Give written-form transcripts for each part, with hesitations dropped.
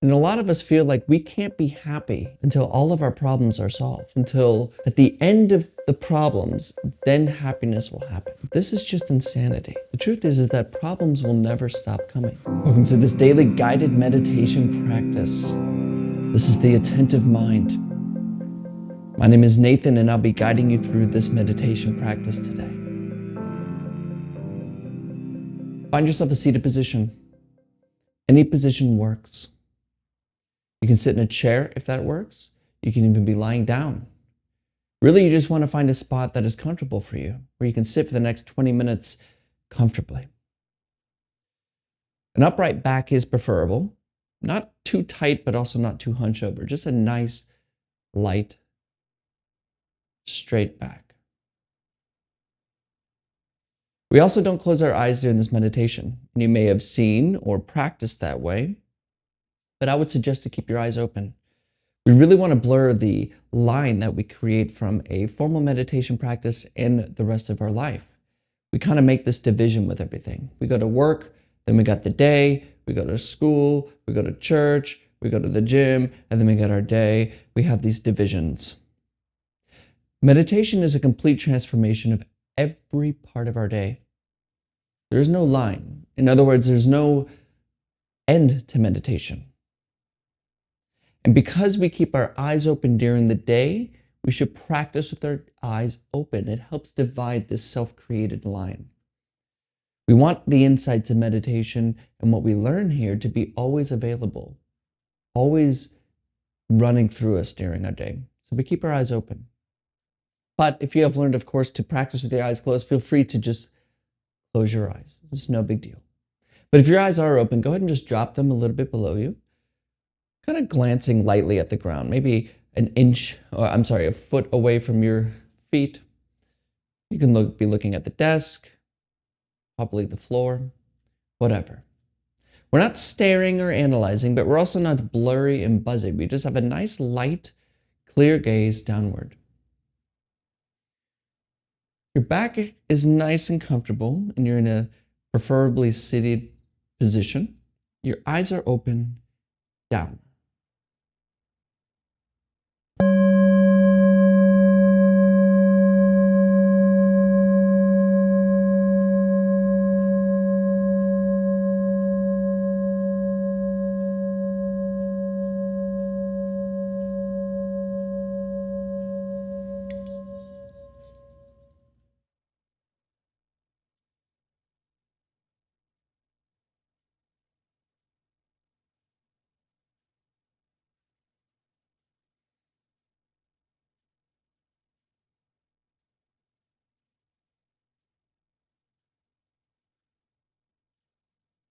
And a lot of us feel like we can't be happy until all of our problems are solved, until at the end of the problems, then happiness will happen. This is just insanity. The truth is that problems will never stop coming. Welcome to this daily guided meditation practice. This is the Attentive Mind. My name is Nathan, and I'll be guiding you through this meditation practice today. Find yourself a seated position. Any position works. You can sit in a chair if that works. You can even be lying down. Really, you just want to find a spot that is comfortable for you, where you can sit for the next 20 minutes comfortably. An upright back is preferable. Not too tight, but also not too hunched over. Just a nice, light, straight back. We also don't close our eyes during this meditation. And you may have seen or practiced that way, but I would suggest to keep your eyes open. We really want to blur the line that we create from a formal meditation practice and the rest of our life. We kind of make this division with everything. We go to work, then we got the day, we go to school, we go to church, we go to the gym, and then we got our day. We have these divisions. Meditation is a complete transformation of every part of our day. There is no line. In other words, there's no end to meditation. And because we keep our eyes open during the day, we should practice with our eyes open. It helps divide this self-created line. We want the insights of meditation and what we learn here to be always available, always running through us during our day. So we keep our eyes open. But if you have learned, of course, to practice with your eyes closed, feel free to just close your eyes. It's no big deal. But if your eyes are open, go ahead and just drop them a little bit below you, kind of glancing lightly at the ground, maybe a foot away from your feet. You can be looking at the desk, probably the floor, whatever. We're not staring or analyzing, but we're also not blurry and buzzy. We just have a nice, light, clear gaze downward. Your back is nice and comfortable, and you're in a preferably seated position. Your eyes are open, down.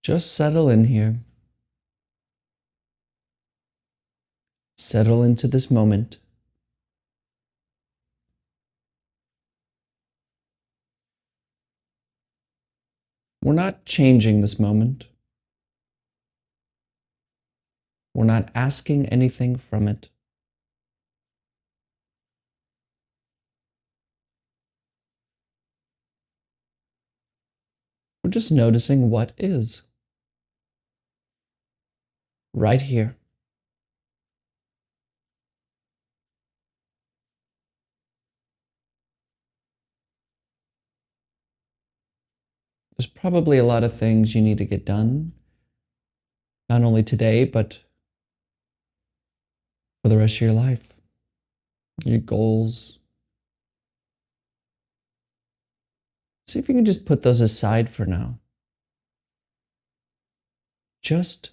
Just settle in here. Settle into this moment. We're not changing this moment. We're not asking anything from it. We're just noticing what is. Right here. There's probably a lot of things you need to get done, not only today, but for the rest of your life, your goals. See if you can just put those aside for now. Just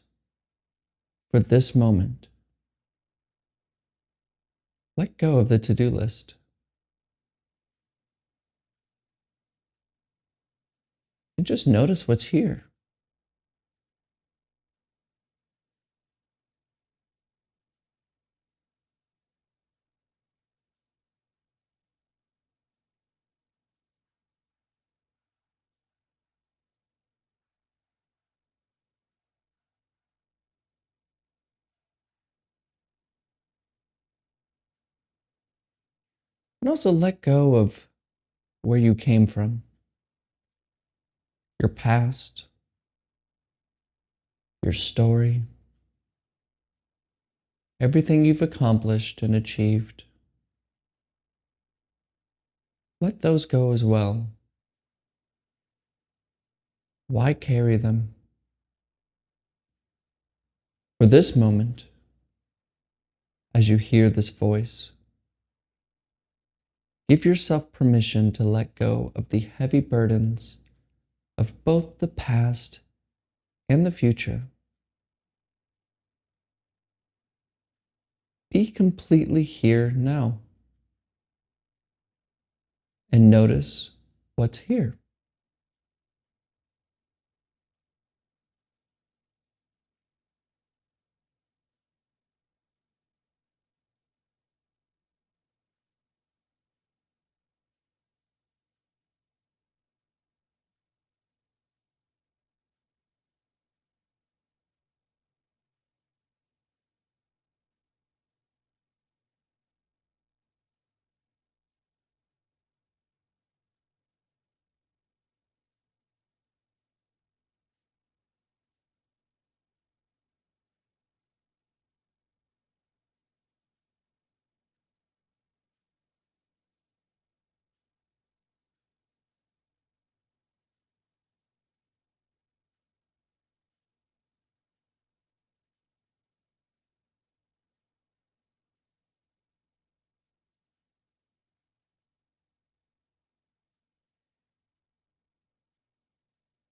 for this moment. Let go of the to-do list. And just notice what's here. And also let go of where you came from, your past, your story. everything you've accomplished and achieved. Let those go as well. Why carry them? For this moment, as you hear this voice, give yourself permission to let go of the heavy burdens of both the past and the future. Be completely here now and notice what's here.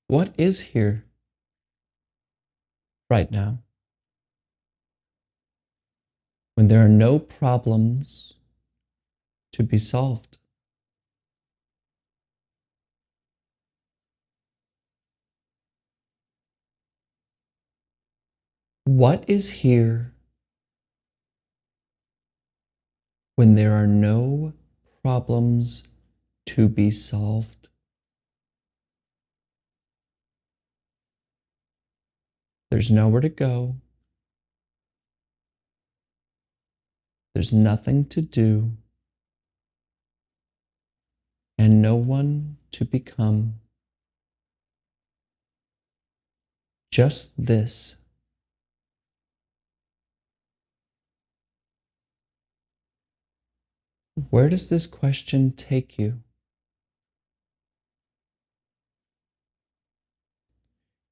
What is here right now when there are no problems to be solved? What is here when there are no problems to be solved? There's nowhere to go. There's nothing to do and no one to become. Just this. Where does this question take you?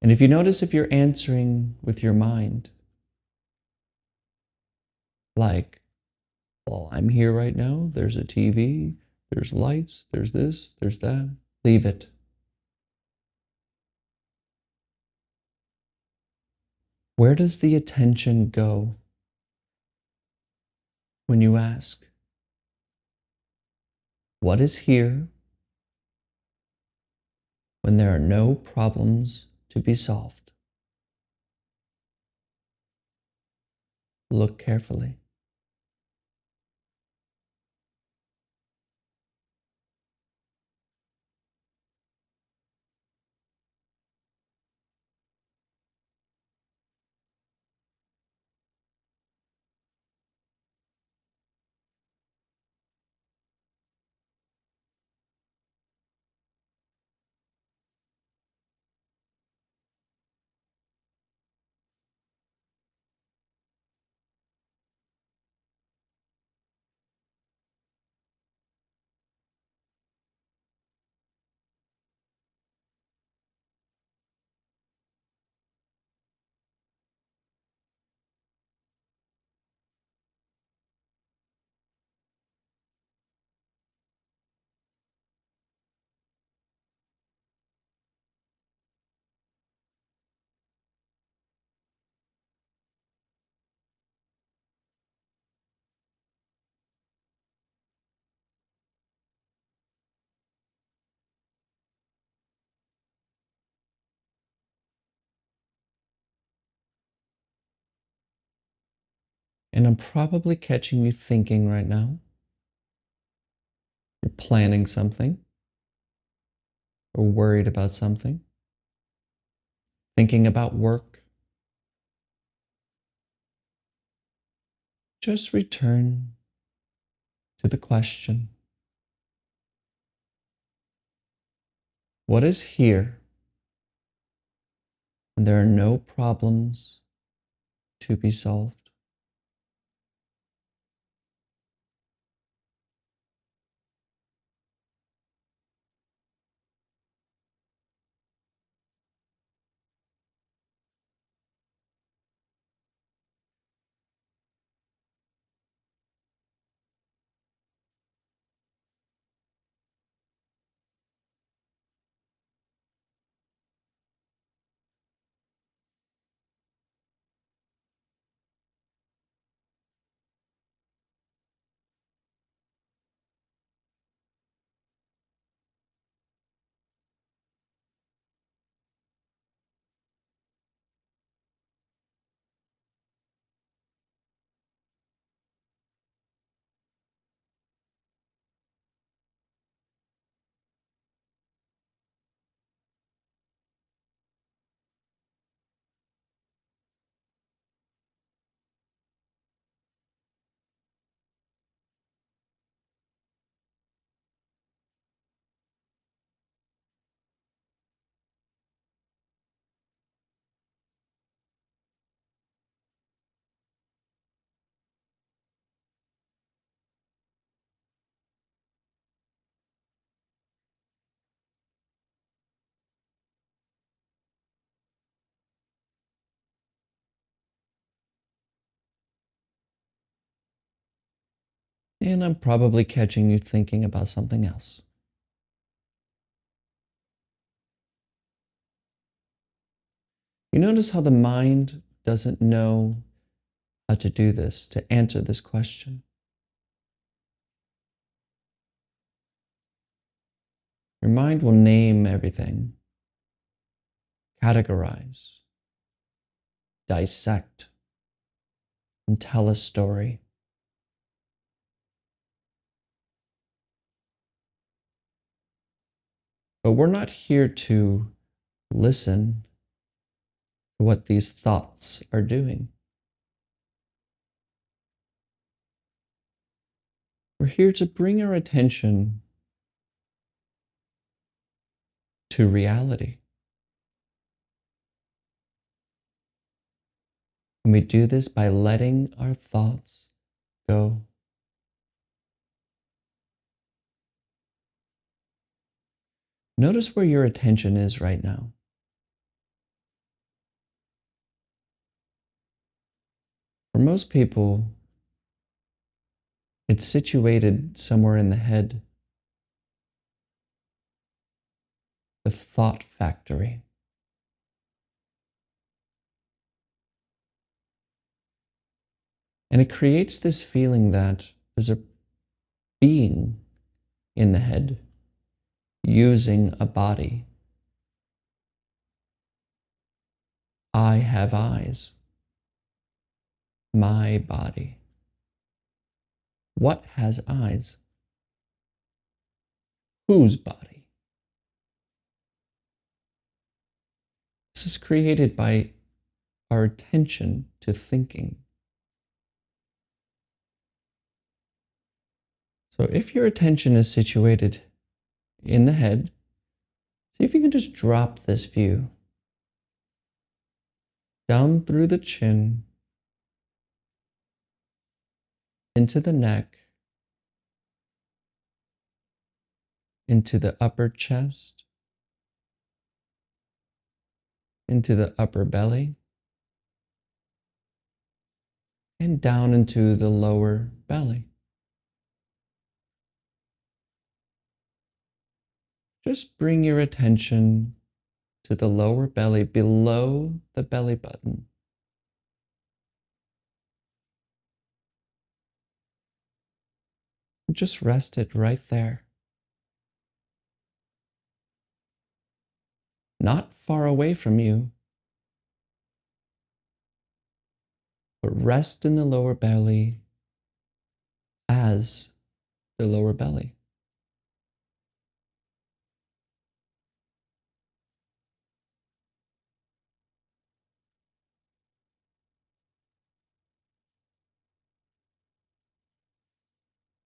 And if you notice if you're answering with your mind, like, well, I'm here right now, there's a TV, there's lights, there's this, there's that, leave it. Where does the attention go when you ask, what is here when there are no problems to be solved? Look carefully. And I'm probably catching you thinking right now. You're planning something or worried about something, thinking about work. Just return to the question, what is here when there are no problems to be solved? And I'm probably catching you thinking about something else. You notice how the mind doesn't know how to do this, to answer this question. Your mind will name everything, categorize, dissect, and tell a story. But we're not here to listen to what these thoughts are doing. We're here to bring our attention to reality. And we do this by letting our thoughts go. Notice where your attention is right now. For most people, it's situated somewhere in the head, the thought factory. And it creates this feeling that there's a being in the head using a body. I have eyes. My body. What has eyes? Whose body? This is created by our attention to thinking. So if your attention is situated in the head, see if you can just drop this view down through the chin, into the neck, into the upper chest, into the upper belly, and down into the lower belly. Just bring your attention to the lower belly below the belly button. Just rest it right there. Not far away from you, but rest in the lower belly as the lower belly.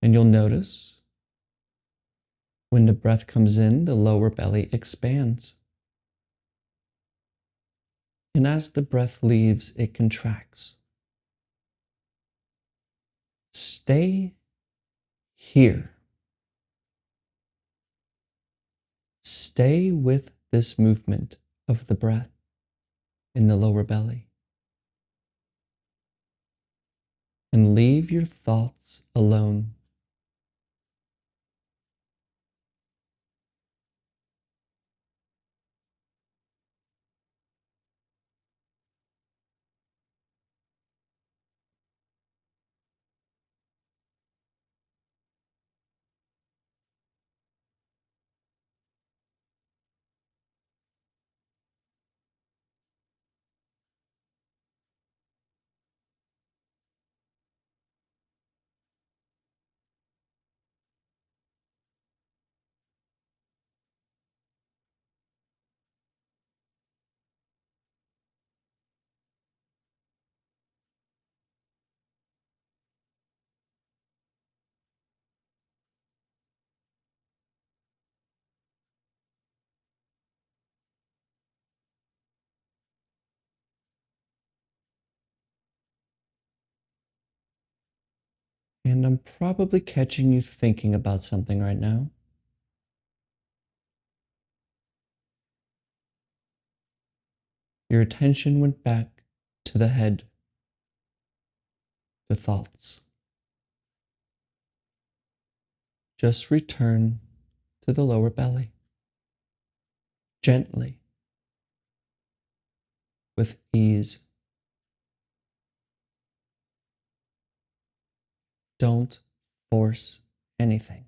And you'll notice when the breath comes in, the lower belly expands. And as the breath leaves, it contracts. Stay here. Stay with this movement of the breath in the lower belly. And leave your thoughts alone. And I'm probably catching you thinking about something right now. Your attention went back to the head, the thoughts. just return to the lower belly gently, with ease. Don't force anything.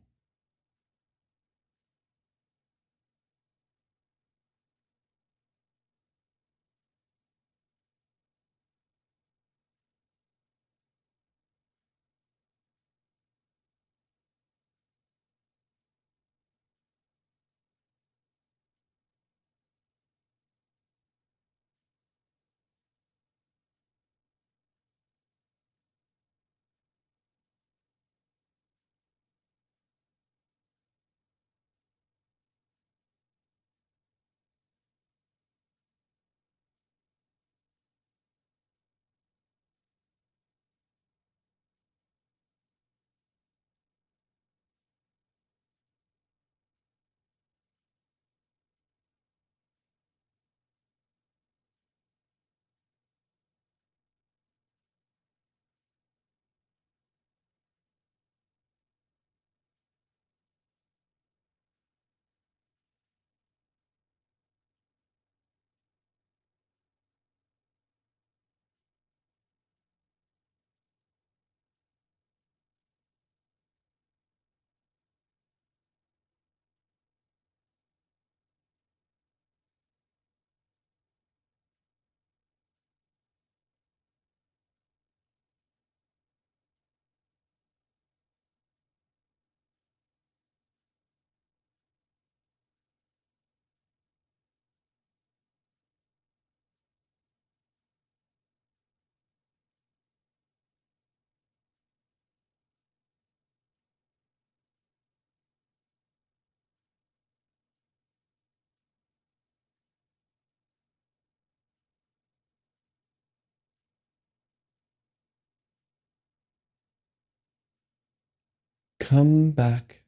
Come back.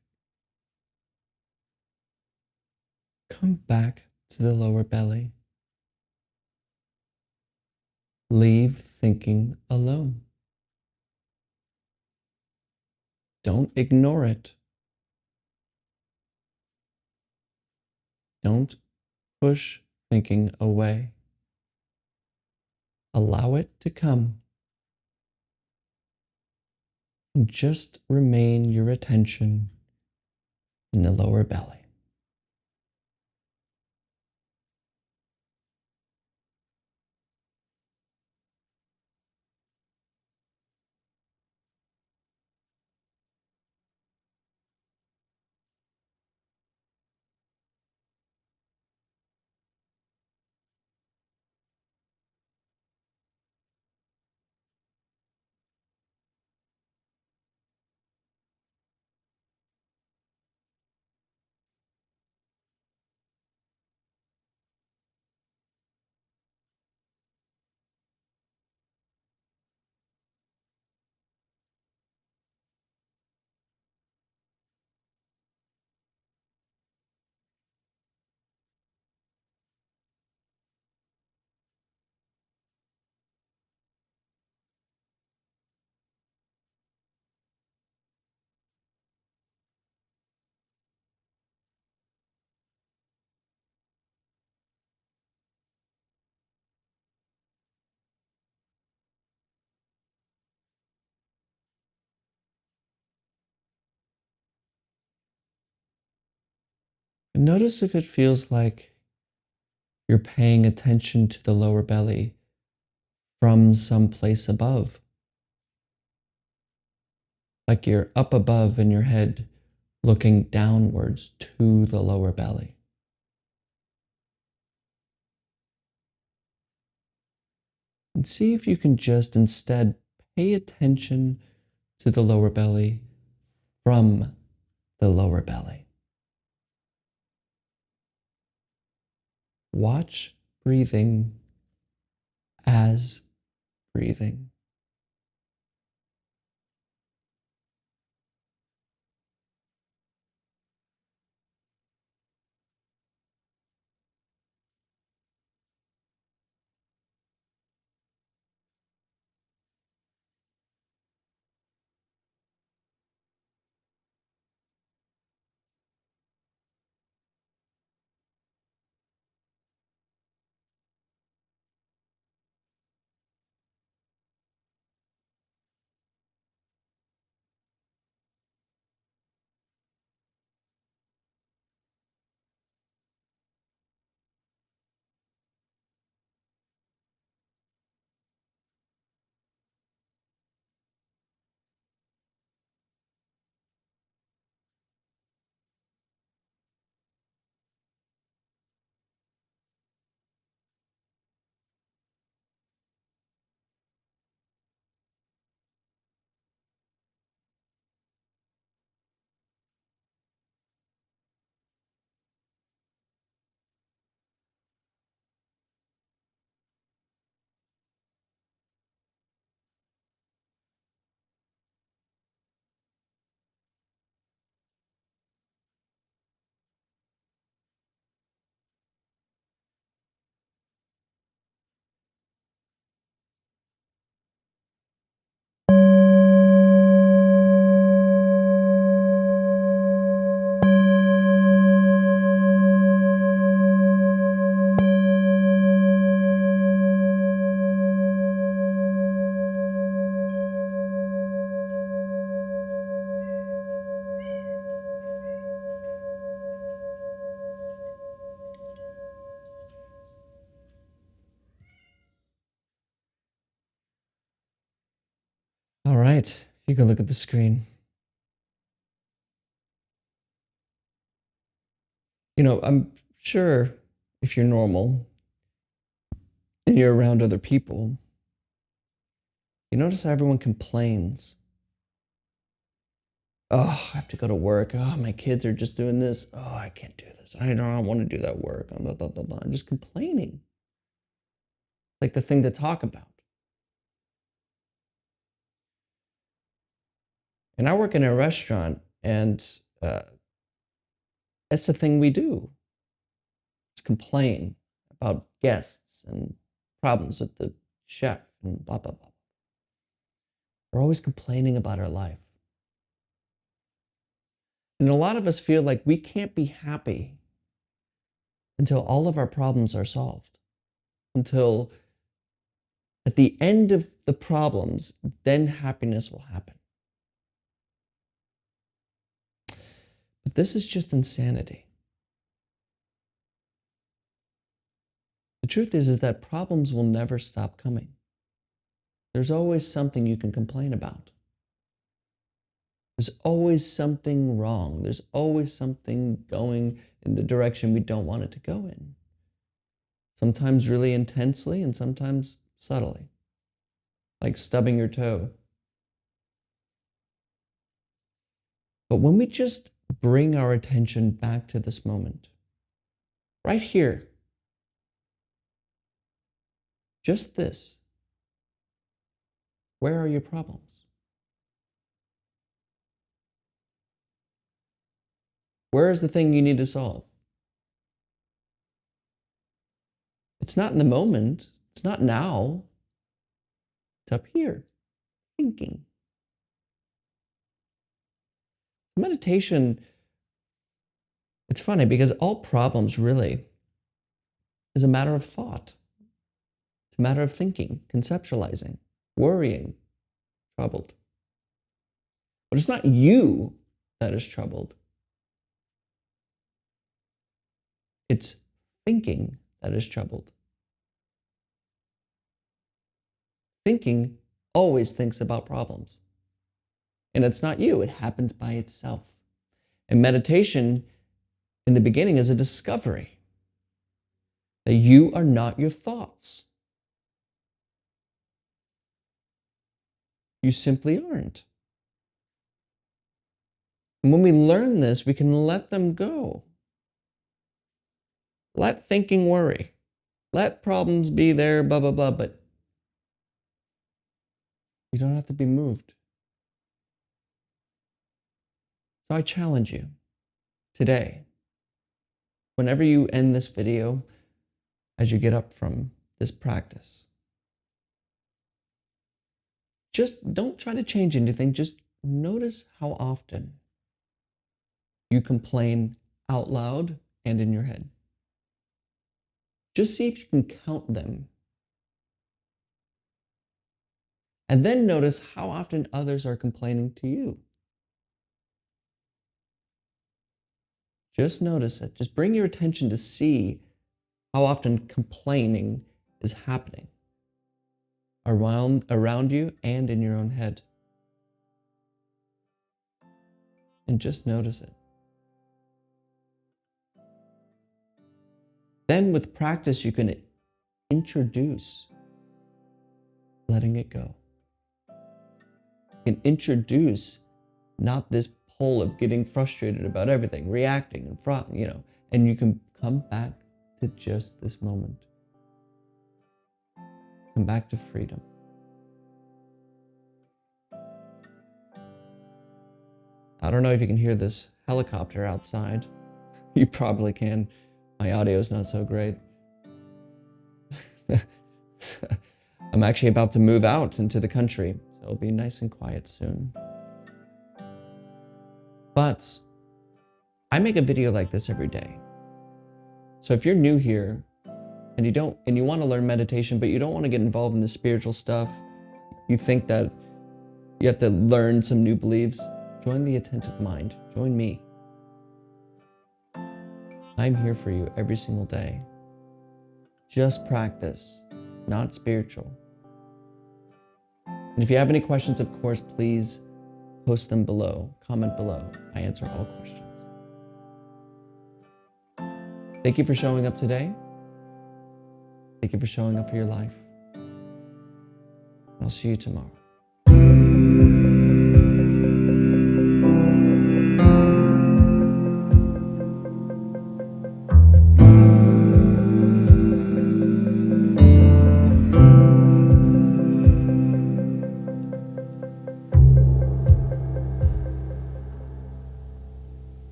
Come back to the lower belly. Leave thinking alone. Don't ignore it. Don't push thinking away. Allow it to come. And just remain your attention in the lower belly. And notice if it feels like you're paying attention to the lower belly from some place above, like you're up above in your head, looking downwards to the lower belly. And see if you can just instead pay attention to the lower belly from the lower belly. Watch breathing as breathing. All right, you can look at the screen. I'm sure if you're normal and you're around other people, you notice how everyone complains. Oh, I have to go to work. Oh, my kids are just doing this. Oh, I can't do this. I don't want to do that work. Blah, blah, blah, blah. I'm just complaining. Like the thing to talk about. And I work in a restaurant, and that's the thing we do. It's complain about guests and problems with the chef and blah, blah, blah. We're always complaining about our life. And a lot of us feel like we can't be happy until all of our problems are solved, until at the end of the problems, then happiness will happen. But this is just insanity. The truth is that problems will never stop coming. There's always something you can complain about. There's always something wrong. There's always something going in the direction we don't want it to go in. Sometimes really intensely and sometimes subtly, like stubbing your toe. But when we just bring our attention back to this moment, right here, just this, where are your problems? Where is the thing you need to solve? It's not in the moment. It's not now. It's up here, thinking. Meditation, it's funny because all problems really is a matter of thought. It's a matter of thinking, conceptualizing, worrying, troubled. But it's not you that is troubled. It's thinking that is troubled. Thinking always thinks about problems. And it's not you, it happens by itself. And meditation in the beginning is a discovery that you are not your thoughts. You simply aren't. And when we learn this, we can let them go. Let thinking worry. Let problems be there, blah, blah, blah, but you don't have to be moved. So I challenge you today, whenever you end this video, as you get up from this practice, just don't try to change anything. Just notice how often you complain out loud and in your head. Just see if you can count them. And then notice how often others are complaining to you. Just notice it. Just bring your attention to see how often complaining is happening around you and in your own head. And just notice it. Then with practice, you can introduce letting it go. You can introduce not this pull of getting frustrated about everything, reacting and you can come back to just this moment. Come back to freedom. I don't know if you can hear this helicopter outside. You probably can. My audio is not so great. I'm actually about to move out into the country, so it'll be nice and quiet soon. But I make a video like this every day. So if you're new here and you want to learn meditation, but you don't want to get involved in the spiritual stuff, you think that you have to learn some new beliefs, join the Attentive Mind. Join me. I'm here for you every single day. Just practice, not spiritual. And if you have any questions, of course, please post them below, comment below. I answer all questions. Thank you for showing up today. Thank you for showing up for your life. And I'll see you tomorrow.